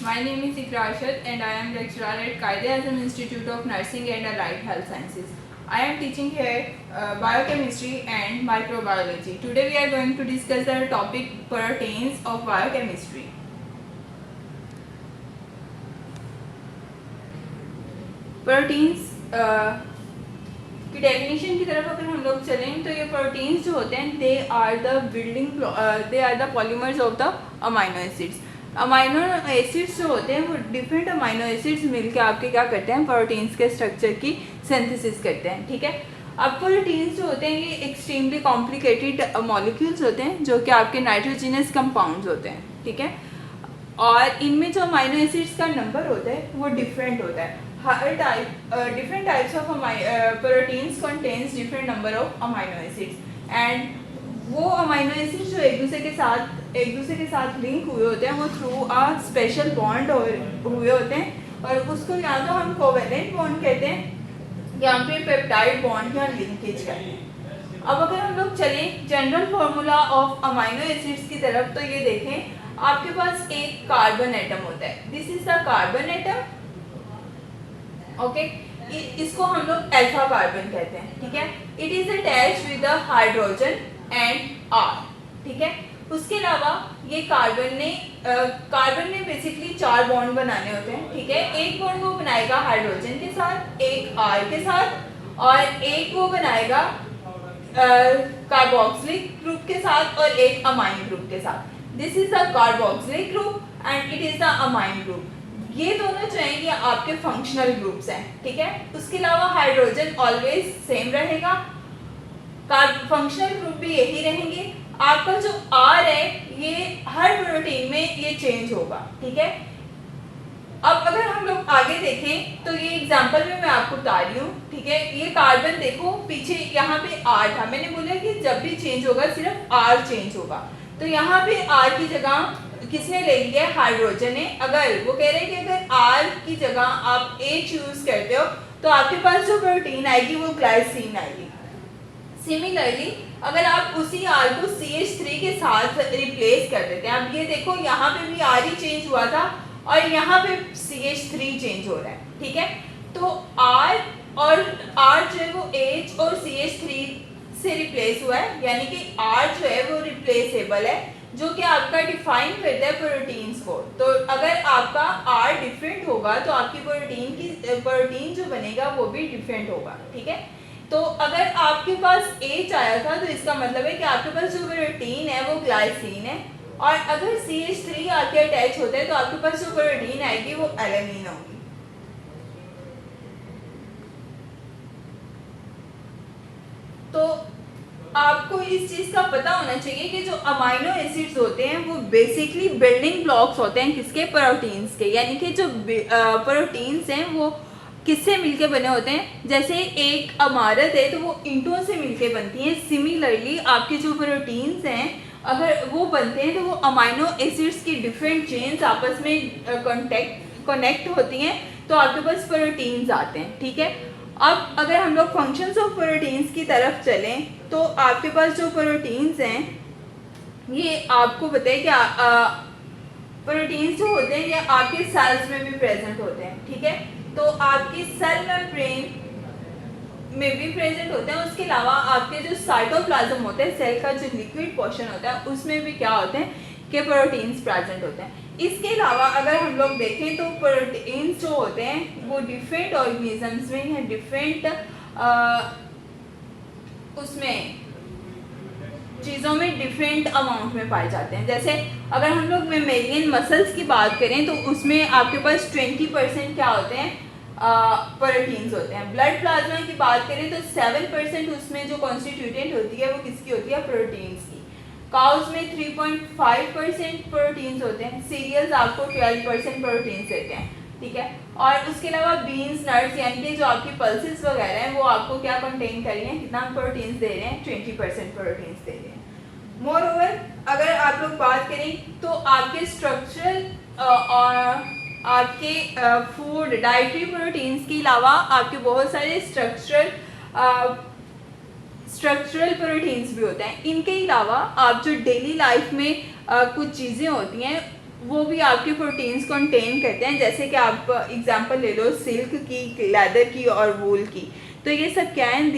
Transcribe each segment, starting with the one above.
My name is Ikra Arshad and I am lecturer at Quaid-e-Azam Institute of Nursing and Allied Health Sciences. I am teaching here biochemistry and microbiology. Today we are going to discuss the topic proteins of biochemistry. Proteins की definition की तरफ अगर हम लोग चलें तो ये proteins जो होते हैं they are the polymers of the amino acids. Amino acids जो होते हैं वो डिफरेंट अमाइनो एसिड्स मिलकर आपके क्या करते हैं, प्रोटीन्स के स्ट्रक्चर की सिंथेसिस करते हैं. ठीक है. अब प्रोटीन्स जो होते हैं ये एक्सट्रीमली कॉम्प्लिकेटेड मॉलिक्यूल्स होते हैं जो कि आपके नाइट्रोजिनस कंपाउंड्स होते हैं. ठीक है. और इनमें जो अमाइनो एसिड्स का नंबर होता है वो डिफरेंट होता है. हर different types of proteins contains different number of amino acids and वो अमाइनो एसिड्स जो एक दूसरे के साथ लिंक हुए होते हैं वो थ्रू अ स्पेशल बॉन्ड हुए होते हैं और उसको या तो हम कोवेलेंट बॉन्ड कहते हैं या फिर पेप्टाइड बॉन्ड या लिंकेज कहते हैं. अब अगर हम लोग चलें general formula of amino acids की तरफ तो ये देखें आपके पास एक कार्बन एटम होता है. This is the carbon atom. Okay. इसको हम लोग अल्फा कार्बन कहते हैं. ठीक है. It is attached with the hydrogen and R. ठीक है. उसके अलावा ये कार्बन ने बेसिकली 4 बॉन्ड बनाने होते हैं. ठीक है. एक बॉन्ड वो बनाएगा हाइड्रोजन के साथ, एक आर के साथ और एक वो बनाएगा कार्बोक्सिलिक ग्रुप के साथ और एक अमाइन ग्रुप के साथ. This is the carboxylic group and it is the amine group. ये दोनों जो हैं ये आपके फंक्शनल ग्रुप्स हैं. ठीक है. उसके अलावा हाइड्रोजन ऑलवेज सेम रहेगा, फंक्शनल ग्रुप भी यही रहेंगे. आपका जो आर है ये हर प्रोटीन में ये चेंज होगा. ठीक है. अब अगर हम लोग आगे देखें तो ये एग्जांपल में मैं आपको बता रही हूँ. ठीक है. ये कार्बन देखो पीछे यहाँ पे आर था, मैंने बोला कि जब भी चेंज होगा सिर्फ आर चेंज होगा. तो यहाँ पे आर की जगह किसने ले लिया है, हाइड्रोजन ने. अगर वो कह रहे हैं कि अगर आर की जगह आप ए चूज करते हो तो आपके पास जो प्रोटीन आएगी वो ग्लाइसिन आएगी. सिमिलरली अगर आप उसी आर को CH3 के साथ रिप्लेस कर देते हैं, अब ये देखो यहाँ पे भी आर ही चेंज हुआ था और यहाँ पे CH3 चेंज हो रहा है. ठीक है. तो आर जो है वो H और CH3 से रिप्लेस हुआ है, यानी कि आर जो है वो रिप्लेसेबल है जो कि आपका डिफाइन करता है प्रोटीन्स को. तो अगर आपका आर डिफरेंट होगा तो आपकी प्रोटीन जो बनेगा वो भी डिफरेंट होगा. ठीक है. तो अगर आपके पास H आया था तो इसका मतलब है कि आपके पास जो प्रोटीन है वो ग्लाइसिन है और अगर CH3 आके अटैच होता है तो आपके पास जो प्रोटीन आएगी वो एलेनिन होगी. तो आपको इस चीज का पता होना चाहिए कि जो अमाइनो एसिड्स होते हैं वो बेसिकली बिल्डिंग ब्लॉक्स होते हैं किसके, प्रोटीन्स के. यानी कि जो प्रोटीन्स हैं वो किससे मिलके बने होते हैं. जैसे एक इमारत है तो वो ईंटों से मिलके बनती है. सिमिलरली आपके जो प्रोटीन्स हैं अगर वो बनते हैं तो वो अमाइनो एसिड्स की डिफरेंट चेन्स आपस में कनेक्ट होती हैं तो आपके पास प्रोटीन्स आते हैं. ठीक है. अब अगर हम लोग फंक्शंस ऑफ प्रोटीन्स की तरफ चलें तो आपके पास जो प्रोटीन्स हैं ये आपको बताए कि प्रोटीन्स जो होते हैं ये आपके सेल्स में भी प्रेजेंट होते हैं. ठीक है. तो आपकी सेल मेम्ब्रेन में भी प्रेजेंट होते हैं. उसके अलावा आपके जो साइटोप्लाज्म होता है, सेल का जो लिक्विड पोर्शन होता है, उसमें भी क्या होते हैं कि प्रोटीन्स प्रेजेंट होते हैं. इसके अलावा अगर हम लोग देखें तो प्रोटीन्स जो होते हैं वो डिफरेंट ऑर्गेनिजम्स में या डिफरेंट उसमें चीज़ों में डिफरेंट अमाउंट में पाए जाते हैं. जैसे अगर हम लोग मेमेलियन मसल्स की बात करें तो उसमें आपके पास 20% क्या होते हैं, प्रोटीन्स होते हैं. ब्लड प्लाज्मा की बात करें तो 7% उसमें जो कॉन्स्टिट्यूटेंट होती है वो किसकी होती है, प्रोटीन्स की. काउस में 3.5% प्रोटीन्स होते हैं. सीरियल्स आपको 12% प्रोटीन्स देते हैं. ठीक है. और उसके अलावा बीन्स, नट्स यानी कि जो आपकी पल्सेस वगैरह हैं वो आपको क्या कंटेन कर रही हैं, कितना प्रोटीन्स दे रहे हैं, 20% प्रोटीन्स दे रहे हैं. मोर ओवर अगर आप लोग बात करें तो आपके स्ट्रक्चरल और आपके फूड डाइटरी प्रोटीन्स के अलावा आपके बहुत सारे स्ट्रक्चरल प्रोटीन्स भी होते हैं. इनके अलावा आप जो डेली लाइफ में कुछ चीज़ें होती हैं वो भी आपके प्रोटीन्स कंटेन करते हैं। जैसे कि आप एग्जांपल ले लो सिल्क की, लेदर की और वूल की, तो ये सब क्या है,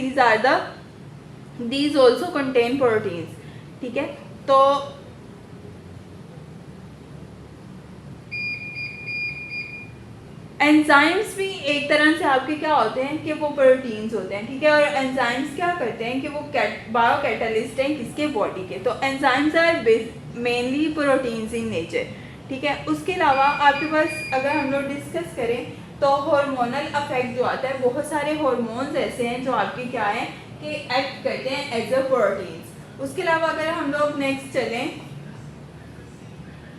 दीज ऑल्सो कंटेन प्रोटीन्स, ठीक है। तो एंजाइम्स भी एक तरह से आपके क्या होते हैं कि वो प्रोटीन्स होते हैं, ठीक है। और एंजाइम्स क्या करते हैं कि वो बायो कैटलिस्ट हैं किसके, बॉडी के। तो enzymes are mainly proteins in nature, ठीक है। उसके अलावा आपके पास अगर हम लोग डिस्कस करें तो हार्मोनल अफेक्ट जो आता है, बहुत सारे हार्मोन्स ऐसे हैं जो आपके क्या है कि एक्ट करते हैं एज अ प्रोटीन्स। उसके अलावा अगर हम लोग नेक्स्ट चलें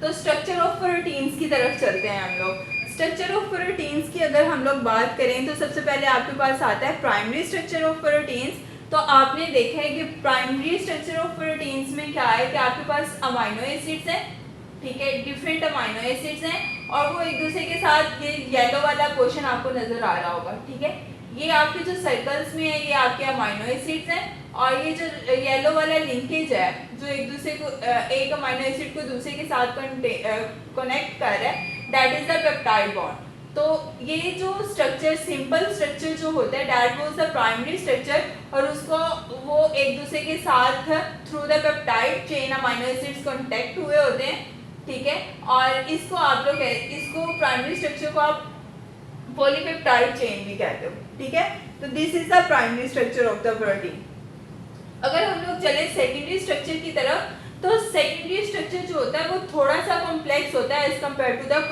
तो स्ट्रक्चर ऑफ प्रोटीन्स की तरफ चलते हैं हम लोग। स्ट्रक्चर ऑफ प्रोटीन्स की अगर हम लोग बात करें तो सबसे पहले आपके पास आता है प्राइमरी स्ट्रक्चर ऑफ प्रोटीन्स। तो आपने देखा है कि प्राइमरी स्ट्रक्चर ऑफ प्रोटीन्स में क्या है कि आपके पास अमाइनो एसिड्स हैं, ठीक है, डिफरेंट अमाइनो एसिड्स हैं और वो एक दूसरे के साथ, ये येलो वाला पोर्शन आपको नजर आ रहा होगा, ठीक है। ये आपके जो सर्कल्स में है ये आपके अमाइनो एसिड्स हैं और ये जो येलो वाला लिंकेज है जो एक दूसरे को, एक अमाइनो एसिड को दूसरे के साथ कनेक्ट कर रहा है, that is the peptide bond. तो ये जो स्ट्रक्चर, सिंपल स्ट्रक्चर जो होता है, that was the primary structure और उसको वो एक दूसरे के साथ through the peptide chain amino acids contact हुए होते हैं, ठीक है। और इसको आप लोग इसको प्राइमरी स्ट्रक्चर को आप पॉलीपेप्टाइड चेन भी कहते हो, ठीक है। तो this is the primary structure of the protein. अगर हम लोग चले सेकेंडरी स्ट्रक्चर की तरफ तो सेकेंडरी स्ट्रक्चर जो होता है वो थोड़ा सा कॉम्प्लेक्स होता है as compare to the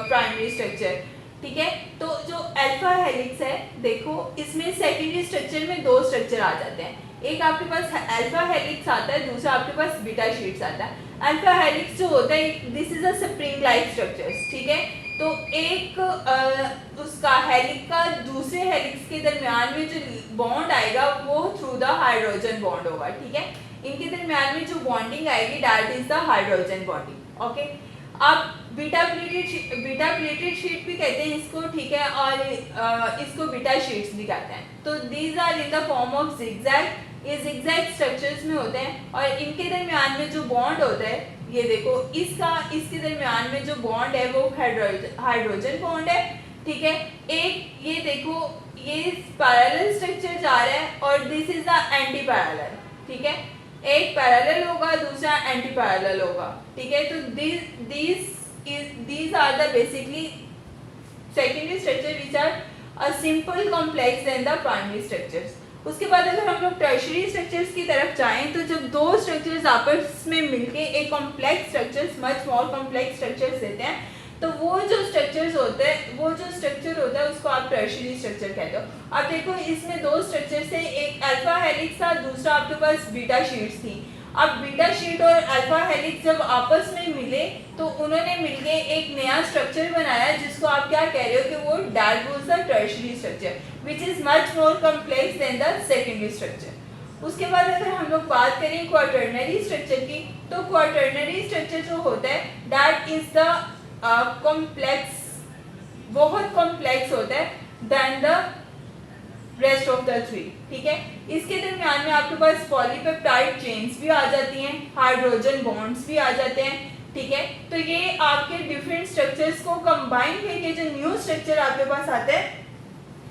primary structure, ठीक है। तो जो अल्फा हेलिक्स है, देखो इसमें सेकेंडरी स्ट्रक्चर में दो स्ट्रक्चर आ जाते हैं, एक आपके पास अल्फा हेलिक्स आता है, दूसरा आपके पास बीटा शीट्स आता है। अल्फा हेलिक्स जो होता है this is a spring like structures, ठीक है। तो एक उसका हेलिक्स का दूसरे हेलिक्स के दरमियान में जो बॉन्ड आएगा वो थ्रू द हाइड्रोजन बॉन्ड होगा, ठीक है। इनके दरमियान में जो बॉन्डिंग आएगी that is the hydrogen bonding, okay. आप बीटा प्लेटेड शीट भी कहते हैं इसको, ठीक है, और इसको बीटा शीट्स भी कहते हैं। तो these are in the form of zigzag, ये जिगजैग स्ट्रक्चर्स में होते हैं और इनके दरमियान में जो बॉन्ड होता है, ये देखो इसके दरमियान में जो बॉन्ड है वो हाइड्रोजन बॉन्ड है, ठीक है। एक ये देखो ये पैरेलल स्ट्रक्चर जा रहा है और this is the anti parallel, ठीक है। एक पैरेलल होगा दूसरा एंटी पैरेलल होगा, ठीक है। तो these are the basically secondary structure which are a simple complex than the primary structures। उसके बाद अगर हम लोग टर्शियरी स्ट्रक्चर्स की तरफ जाएं तो जब दो स्ट्रक्चर्स आपस में मिलके एक complex structures, much more complex structures देते हैं, तो वो जो स्ट्रक्चर्स होते हैं, वो जो स्ट्रक्चर होता है उसको आप टर्शियरी स्ट्रक्चर कहते हो। आप देखो इसमें दो स्ट्रक्चर से, एक अल्फा हेलिक्स था, दूसरा आपके पास बीटा शीट्स थी। अब बीटा शीट और अल्फा हेलिक्स जब आपस में मिले तो उन्होंने मिलके एक नया स्ट्रक्चर बनाया जिसको आप क्या कह रहे हो कि वो that was the tertiary structure which is much more complex than the secondary structure. उसके बाद अगर हम लोग बात करें क्वाटर्नरी स्ट्रक्चर की, तो क्वाटर्नरी स्ट्रक्चर जो होता है दैट इज द कॉम्प्लेक्स, बहुत कॉम्प्लेक्स होता है then the rest of the three, ठीक है। इसके दरमियान में आपके पास पॉलीपेप्टाइड चेन्स भी आ जाती हैं, हाइड्रोजन बॉन्ड्स भी आ जाते हैं, ठीक है। तो ये आपके डिफरेंट स्ट्रक्चर्स को कंबाइन करके जो न्यू स्ट्रक्चर आपके पास आता है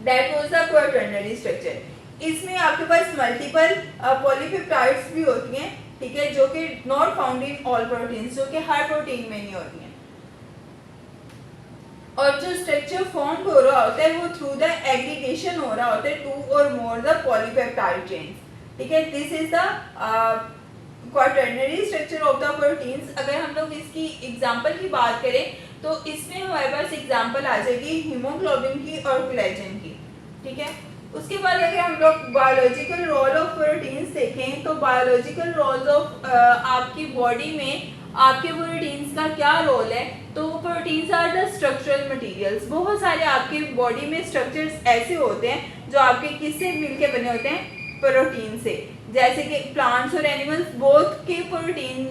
that was the quaternary structure. इसमें आपके पास मल्टीपल पॉलीपेप्टाइड्स भी होती हैं, ठीक है, जो कि not found in all proteins, जो कि हर प्रोटीन में नहीं होती हैं। और जो स्ट्रक्चर फॉर्म हो रहा होता है वो थ्रू द एग्रीगेशन हो रहा होता है टू और मोर द पॉलीपेप्टाइड चेन्स, ठीक है। This is the quaternary structure of the proteins. अगर हम लोग इसकी एग्जांपल की बात करें तो इसमें हमारे पास एग्जांपल आ जाएगी हीमोग्लोबिन की और कोलेजन की, ठीक है। उसके बाद अगर हम लोग बायोलॉजिकल रोल ऑफ प्रोटीन्स देखें तो बायोलॉजिकल रोल्स ऑफ आपकी बॉडी में आपके प्रोटीन्स का क्या रोल है, तो proteins are the structural materials. बहुत सारे आपके बॉडी में स्ट्रक्चर्स ऐसे होते हैं जो आपके किससे मिलके बने होते हैं, प्रोटीन से। जैसे कि प्लांट्स और एनिमल्स बोथ के प्रोटीन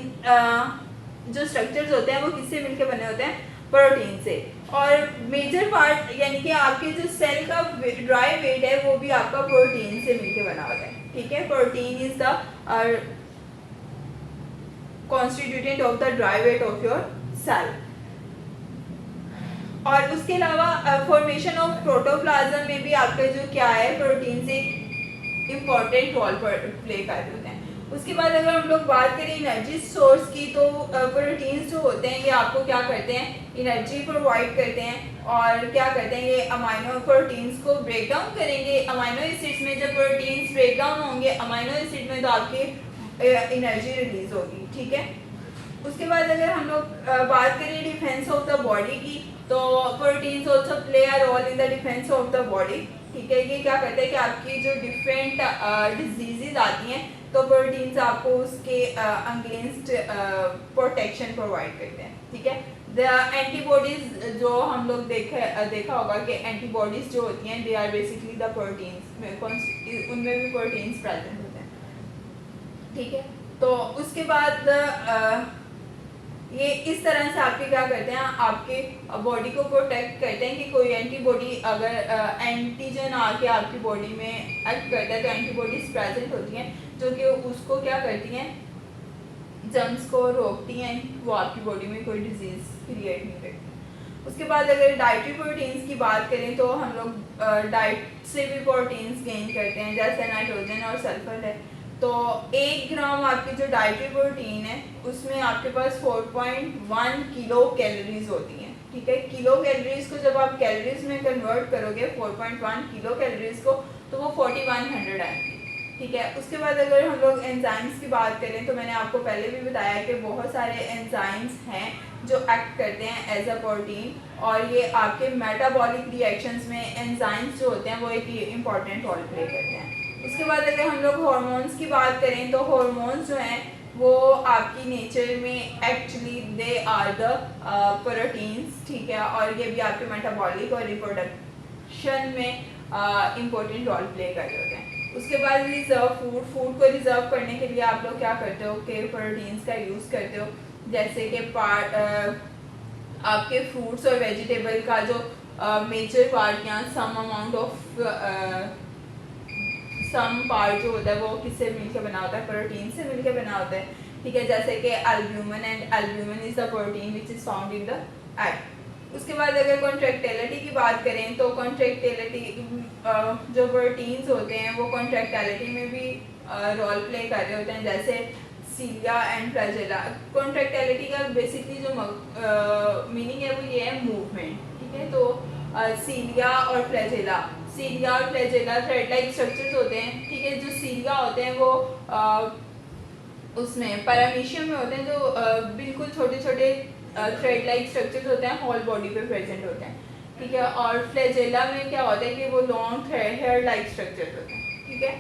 जो स्ट्रक्चर्स होते हैं वो किससे मिलके बने होते हैं, प्रोटीन से। और मेजर पार्ट यानी कि आपके जो सेल का ड्राई वेट है वो भी आपका प्रोटीन से मिलके बना होता है, ठीक है। Protein is the constituent of the dry weight of your cell, और उसके अलावा फॉर्मेशन ऑफ प्रोटोप्लाज्म में भी आपका जो क्या है, प्रोटीन से इम्पॉर्टेंट रोल प्ले कर रहे होते हैं। उसके बाद अगर हम लोग बात करें एनर्जी सोर्स की, तो प्रोटीन्स जो होते हैं ये आपको क्या करते हैं, एनर्जी प्रोवाइड करते हैं। और क्या करते हैं, ये अमाइनो प्रोटीन्स को ब्रेक डाउन करेंगे अमाइनो एसिड्स में। जब प्रोटीन्स ब्रेक डाउन होंगे अमाइनो एसिड में तो आपकी एनर्जी रिलीज होगी, ठीक है। उसके बाद अगर हम लोग बात करें डिफेंस ऑफ द बॉडी की, तो proteins also play a role in the defence of the body, ठीक है। ये क्या करते हैं कि आपकी जो डिफरेंट डिजीजेज आती हैं तो प्रोटीन्स आपको उसके अगेंस्ट प्रोटेक्शन प्रोवाइड करते हैं, ठीक है। द एंटीबॉडीज जो हम लोग देखा होगा कि एंटीबॉडीज जो होती हैं they are basically the proteins, उनमें भी प्रोटीन्स प्रेजेंट होते हैं, ठीक है। तो उसके बाद ये इस तरह से आपके क्या करते हैं, आपके बॉडी को प्रोटेक्ट करते हैं कि कोई एंटीबॉडी अगर एंटीजन आके आपकी बॉडी में एक्ट करता है तो एंटीबॉडीज प्रेजेंट होती हैं जो कि उसको क्या करती हैं, जर्म्स को रोकती हैं, वो आपकी बॉडी में कोई डिजीज क्रिएट नहीं करती। उसके बाद अगर डाइटरी प्रोटीन्स की बात करें तो हम लोग डाइट से भी प्रोटीन्स गेन करते हैं, जैसे नाइट्रोजन और सल्फर है। तो 1 ग्राम आपकी जो डाइटरी प्रोटीन है उसमें आपके पास 4.1 किलो कैलोरीज होती हैं, ठीक है। किलो कैलोरीज को जब आप कैलोरीज में कन्वर्ट करोगे 4.1 किलो कैलोरीज को, तो वो 4100 आएंगी, ठीक है। उसके बाद अगर हम लोग एंजाइम्स की बात करें तो मैंने आपको पहले भी बताया कि बहुत सारे एंजाइम्स हैं जो एक्ट करते हैं एज अ प्रोटीन, और ये आपके मेटाबॉलिक रिएक्शंस में एंजाइम्स जो होते हैं वो एक इम्पॉर्टेंट रोल प्ले करते हैं। उसके बाद अगर हम लोग हार्मोन्स की बात करें तो हार्मोन्स जो हैं वो आपकी नेचर में actually they are the proteins, ठीक है। और ये भी आपके मेटाबॉलिक और रिप्रोडक्शन में इम्पोर्टेंट रोल प्ले कर रहे होते हैं। उसके बाद रिजर्व फूड को रिजर्व करने के लिए आप लोग क्या करते हो कि प्रोटीन्स का यूज़ करते हो, जैसे कि आपके फ्रूट्स और वेजिटेबल का जो मेजर पार्ट या सम पार्ट जो होता है वो किससे मिलकर बना होता है, प्रोटीन से मिलकर बना होता है, ठीक है। जैसे कि albumin, and albumin is the protein which is found in the egg. उसके बाद अगर कॉन्ट्रैक्टिलिटी की बात करें तो कॉन्ट्रैक्टिलिटी जो प्रोटीन्स होते हैं वो कॉन्ट्रैक्टिलिटी में भी रोल प्ले कर रहे होते हैं, जैसे सीलिया एंड फ्लैजेला। कॉन्ट्रैक्टिलिटी का बेसिकली जो मीनिंग है वो ये है मूवमेंट, ठीक है। तो सीलिया और फ्लैजेला थ्रेड लाइक स्ट्रक्चर्स होते हैं, ठीक है। जो सीलिया होते हैं वो उसमें पैरामीशियम में होते हैं, जो बिल्कुल छोटे छोटे थ्रेड लाइक स्ट्रक्चर्स होते हैं, होल बॉडी पे प्रेजेंट होते हैं, ठीक है। और फ्लैजेला में क्या होता है कि वो लॉन्ग हेयर लाइक स्ट्रक्चर्स होते हैं, ठीक है।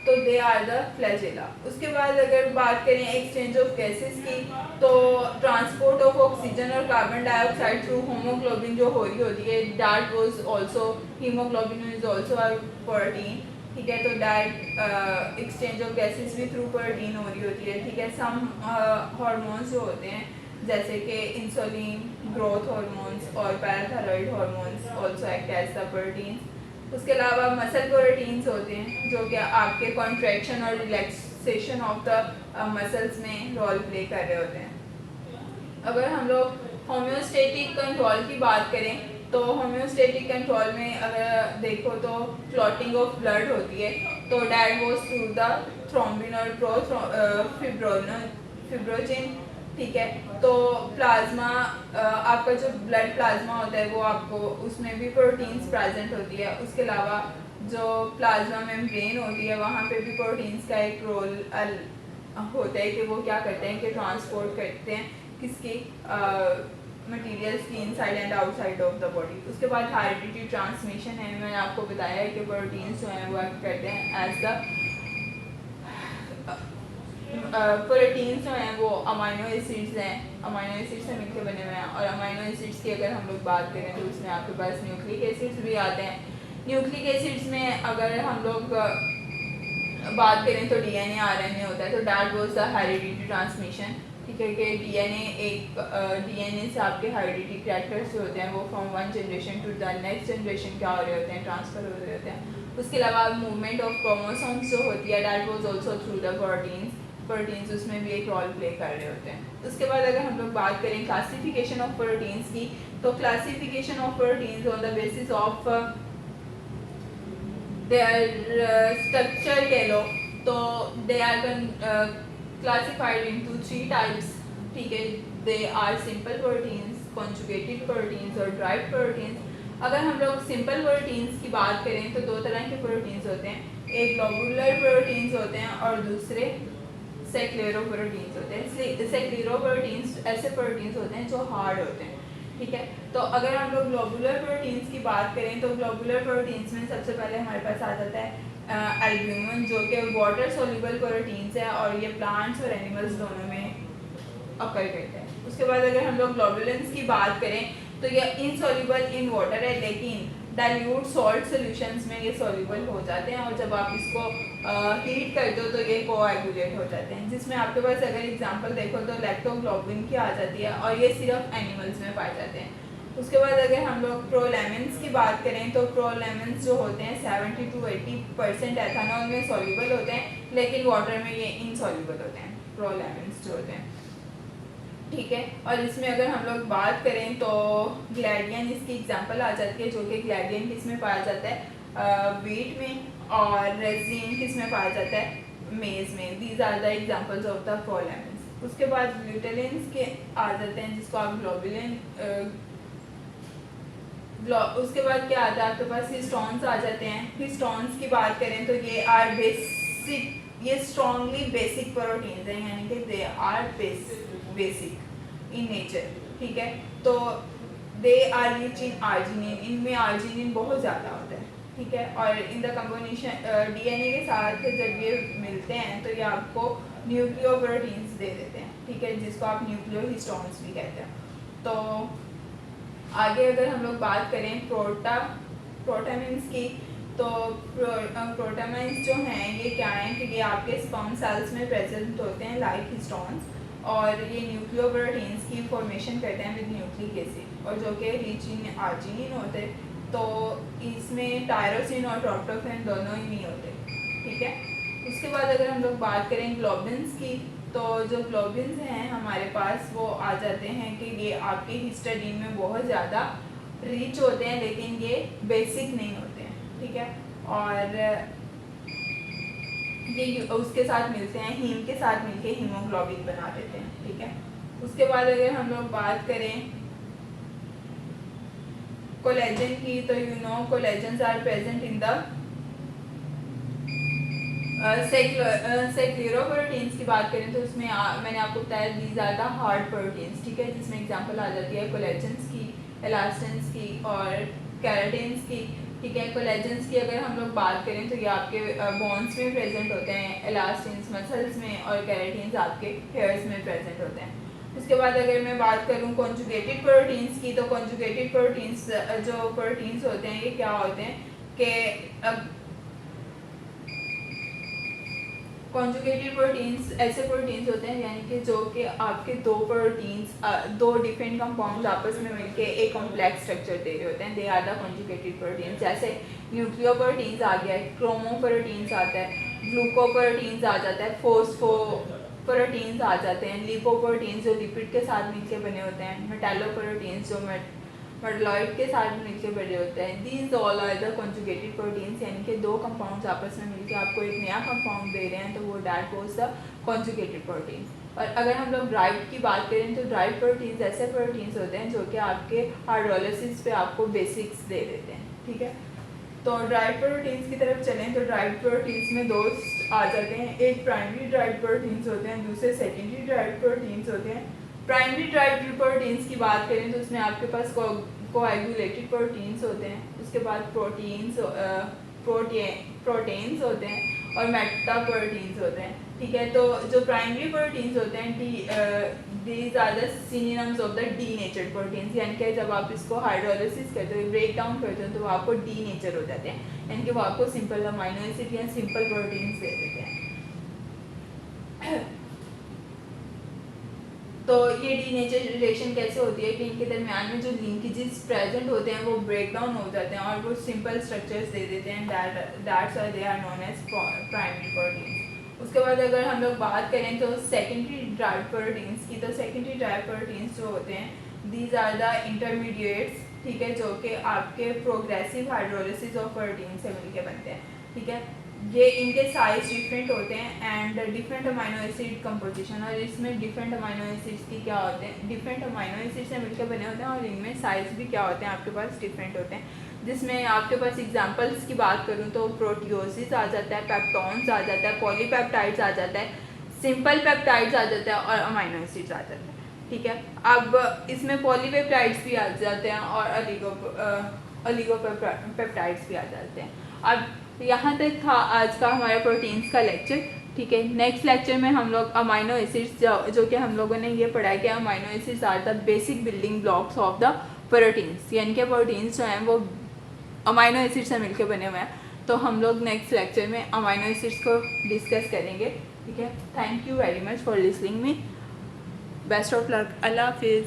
तो दे आर द फ्लैजेला। उसके बाद अगर बात करें एक्सचेंज ऑफ गैसेस की, तो ट्रांसपोर्ट ऑफ ऑक्सीजन और कार्बन डाइऑक्साइड थ्रू होमोग्लोबिन जो हो रही होती है, that was also haemoglobin is also a protein, ठीक है। तो दैट एक्सचेंज ऑफ गैसेस भी थ्रू प्रोटीन हो रही होती है, ठीक है। सम हार्मोन्स जो होते हैं जैसे कि इंसुलिन, ग्रोथ हार्मोन्स और parathyroid hormones also act as the proteins. उसके अलावा मसल प्रोटीन्स होते हैं जो कि आपके कॉन्ट्रैक्शन और रिलैक्सेशन ऑफ द मसल्स में रोल प्ले कर रहे होते हैं। अगर हम लोग होम्योस्टेटिक कंट्रोल की बात करें तो होम्योस्टेटिक कंट्रोल में अगर देखो तो क्लॉटिंग ऑफ ब्लड होती है, तो that goes through the thrombin और फिब्रोजिन, ठीक है। तो प्लाज्मा आपका जो ब्लड प्लाज्मा होता है वो आपको उसमें भी प्रोटीन्स प्रेजेंट होती है। उसके अलावा जो प्लाज्मा मेम्ब्रेन होती है वहाँ पे भी प्रोटीन्स का एक रोल होता है कि वो क्या करते हैं कि ट्रांसपोर्ट करते हैं किसकी मटेरियल्स की inside and outside of the body. उसके बाद हेरिडिटी ट्रांसमिशन है, मैंने आपको बताया है कि प्रोटीन्स जो हैं वो एक्ट करते हैं एज द प्रोटीन्स जो हैं वो अमाइनो एसिड्स हैं, अमाइनो एसिड से मिलकर बने हुए हैं। और अमाइनो एसिड्स की अगर हम लोग बात करें तो उसमें आपके पास न्यूक्लिक एसिड्स भी आते हैं। न्यूक्लिक एसिड्स में अगर हम लोग बात करें तो डीएनए आरएनए होता है, तो that was the heredity transmission, ठीक है। कि डीएनए से आपके हेरिडिटी कैरेक्टर्स जो होते हैं वो from one generation to the next generation क्या हो रहे होते हैं, ट्रांसफ़र हो रहे होते हैं। उसके अलावा मूवमेंट ऑफ क्रोमोसोम्स जो होती है that was also through the proteins, proteins उसमें भी एक रोल प्ले कर रहे होते हैं। उसके बाद अगर हम लोग बात करें क्लासिफिकेशन ऑफ प्रोटीन्स की, तो classification of proteins on the basis of their structure कह लो, तो they are classified into 3 types, ठीक है। They are simple proteins, conjugated proteins और ड्राइव प्रोटीन्स। अगर हम लोग सिंपल प्रोटीन्स की बात करें तो दो तरह के प्रोटीन्स होते हैं, एक ग्लोबुलर प्रोटीन्स होते हैं और दूसरे सेक्लेरोप्रोटीन्स होते हैं। इसलिए सेक्लेरोप्रोटीन्स ऐसे प्रोटीन्स होते हैं जो हार्ड होते हैं, ठीक है। तो अगर हम लोग ग्लोबुलर प्रोटीन्स की बात करें तो ग्लोबुलर प्रोटीन्स में सबसे पहले हमारे पास आ जाता है एल्ब्यूमिन, जो कि वाटर सोल्यूबल प्रोटीन्स है और ये प्लांट्स और एनिमल्स दोनों में अकर करते हैं। उसके बाद अगर हम लोग ग्लोबुलेंस की बात करें तो ये इनसॉल्युबल इन वाटर है, लेकिन डाइल्यूट सॉल्ट सॉल्यूशंस में ये सॉल्युबल हो जाते हैं और जब आप इसको हीट करते हो तो ये कोएगुलेट हो जाते हैं। जिसमें आपके पास अगर एग्जांपल देखो तो लैक्टोग्लोबिन की आ जाती है और ये सिर्फ एनिमल्स में पाए जाते हैं। उसके बाद अगर हम लोग प्रोलैमिन्स की बात करें तो प्रोलैमिन्स जो होते हैं 70 to 80% एथेनॉल में सॉल्युबल होते हैं, लेकिन वाटर में ये इनसॉल्युबल होते हैं प्रोलैमिन्स जो होते हैं, ठीक है। और इसमें अगर हम लोग बात करें तो ग्लैडियन इसकी एग्जांपल आ जाती है, जो कि ग्लैडियन किस में पाया जाता है, वीट में, और रेजिन किस में पाया जाता है, मेज में। These are the examples of the prolamins. उसके बाद ग्लूटेलिन्स के आ जाते हैं जिसको आप ग्लोबुलिन, उसके बाद क्या आता है आपके पास, हिस्टोन्स आ जाते हैं। हिस्टोन्स की बात करें तो ये आर बेसिक, ये स्ट्रॉन्गली बेसिक प्रोटीन्स हैं, यानी कि they are basic in nature, ठीक है। तो they are rich in arginine, इनमें आर्जिनिन बहुत ज़्यादा होता है, ठीक है। और इन द कम्बिनेशन डीएनए के साथ जब ये मिलते हैं तो ये आपको न्यूक्लियोप्रोटीन्स दे देते हैं, ठीक है, जिसको आप न्यूक्लियोहिस्टोन्स भी कहते हैं। तो आगे अगर हम लोग बात करें प्रोटामिन्स की, तो प्रोटामिन्स जो हैं ये क्या हैं कि ये आपके स्पर्म सेल्स में प्रेजेंट होते हैं लाइक हिस्टोन्स, और ये न्यूक्लियोप्रोटीन्स की फॉर्मेशन करते हैं विद न्यूक्लिक एसिड, और जो कि रिच इन आर्जिनिन होते हैं। तो इसमें टायरोसिन और ट्रोप्टोफेन दोनों ही नहीं होते, ठीक है। उसके बाद अगर हम लोग बात करें ग्लोबिन्स की, तो जो ग्लोबिन्स हैं हमारे पास वो आ जाते हैं कि ये आपके हिस्टाडीन में बहुत ज़्यादा रिच होते हैं, लेकिन ये बेसिक नहीं होते हैं, ठीक है। और ये उसके साथ मिलते हैं, हीम के साथ मिलके हीमोग्लोबिन बना देते हैं, ठीक है। उसके बाद अगर हम लोग बात करें कोलेजन की, तो collagens are present in the scleroproteins की बात करें तो उसमें मैंने आपको बताया these are the hard proteins, ठीक है, जिसमें एग्जांपल आ जाती है कोलेजन्स की, एलास्टिन्स की और केराटिन्स की, ठीक है। कोलेजन्स की अगर हम लोग बात करें तो ये आपके बोन्स में प्रेजेंट होते हैं, एलास्टिन्स मसल्स में, और केराटिन्स आपके हेयर्स में प्रेजेंट होते हैं। उसके बाद अगर मैं बात करूँ कॉन्जुगेटेड प्रोटीन्स की, तो कॉन्जुगेटेड प्रोटीन्स जो प्रोटीन्स होते हैं ये क्या होते हैं कि कॉन्जुगेटेड प्रोटीन्स ऐसे प्रोटीन्स होते हैं यानी कि जो कि आपके दो प्रोटीन्स, दो डिफरेंट कंपाउंड्स आपस में मिलके एक कॉम्प्लेक्स स्ट्रक्चर दे रहे होते हैं, they are the conjugated proteins. जैसे न्यूक्लियोप्रोटीन्स आ गया है, क्रोमोप्रोटीन्स आता है, ग्लूकोप्रोटीन्स आ जाता है, फोस्फोप्रोटीन्स आ जाते हैं, लिपोप्रोटीन्स जो लिपिड के साथ मिलके बने होते हैं, मेटालोप्रोटीन्स जो मेटलॉइड के साथ मिलकर बड़े होते हैं। These all are the conjugated proteins, यानी कि दो कंपाउंड्स आपस में मिलकर आपको एक नया कंपाउंड दे रहे हैं, तो वो that was the conjugated protein. और अगर हम लोग ड्राइव की बात करें तो ड्राइव प्रोटीन्स ऐसे प्रोटीन्स होते हैं जो कि आपके हाइड्रोलिसिस पे आपको बेसिक्स दे देते हैं, ठीक है। तो ड्राइव प्रोटीन्स की तरफ चलें तो ड्राइव प्रोटीन्स में दो आ जाते हैं, एक प्राइमरी ड्राइव प्रोटीन्स होते हैं, दूसरे सेकेंडरी ड्राइव प्रोटीन्स होते हैं। प्राइमरी ड्राइव प्रोटीन्स की बात करें तो उसमें आपके पास कोएगुलेटेड प्रोटीन्स होते हैं, उसके बाद प्रोटीन्स होते हैं और मेटा प्रोटीन्स होते हैं, ठीक है। तो जो प्राइमरी प्रोटीन्स होते हैं these are the synonyms of the denatured proteins, यानी कि जब आप इसको हाइड्रोलिसिस करते हो, ब्रेक डाउन करते हो, तो वो आपको डीनेचर हो जाते हैं, यानी कि वो आपको सिंपल अमाइनो एसिड या सिंपल प्रोटीन्स दे देते हैं। तो ये डीनेचरेशन कैसे होती है कि इनके दरमियान में जो लिंकेजेस प्रेजेंट होते हैं वो ब्रेक डाउन हो जाते हैं और वो सिंपल स्ट्रक्चर्स दे देते हैं, that's why they are known as primary proteins. उसके बाद अगर हम लोग बात करें तो सेकेंडरी ड्राइव प्रोटीन्स की, तो सेकेंडरी ड्राइव प्रोटीन्स जो होते हैं दीज आर द इंटरमीडिएट्स, ठीक है, जो कि आपके प्रोग्रेसिव हाइड्रोलिसिस ऑफ प्रोटीन से मिलके बनते हैं, ठीक है। ये इनके साइज डिफरेंट होते हैं and different amino acid composition, और इसमें डिफरेंट अमाइनो एसिड्स की क्या होते हैं, डिफरेंट अमाइनो एसिड से मिलकर बने होते हैं, और इनमें साइज भी क्या होते हैं आपके पास डिफरेंट होते हैं। जिसमें आपके पास एग्जांपल्स की बात करूँ तो प्रोटियोसिस आ जाता है, पेप्टॉन्स आ जाता है, पॉलीपेप्टाइड्स आ जाता है, सिंपल पेप्टाइड्स आ जाता है, और अमाइनो एसिड्स आ जाते हैं, ठीक है। अब इसमें पॉलीपेप्टाइड्स भी आ जाते हैं और ओलिगोपेप्टाइड्स भी आ जाते हैं। अब यहाँ तक था आज का हमारा प्रोटीन्स का लेक्चर, ठीक है। नेक्स्ट लेक्चर में हम लोग अमाइनो एसिड्स जो कि हम लोगों ने ये पढ़ा है कि amino acids are the basic building blocks of the proteins, यानी कि प्रोटीन्स जो हैं वो अमाइनो एसिड से मिलकर बने हुए हैं। तो हम लोग नेक्स्ट लेक्चर में अमाइनो एसिड्स को डिस्कस करेंगे, ठीक है। Thank you very much for listening me. Best of luck. अल्लाह हाफिज़।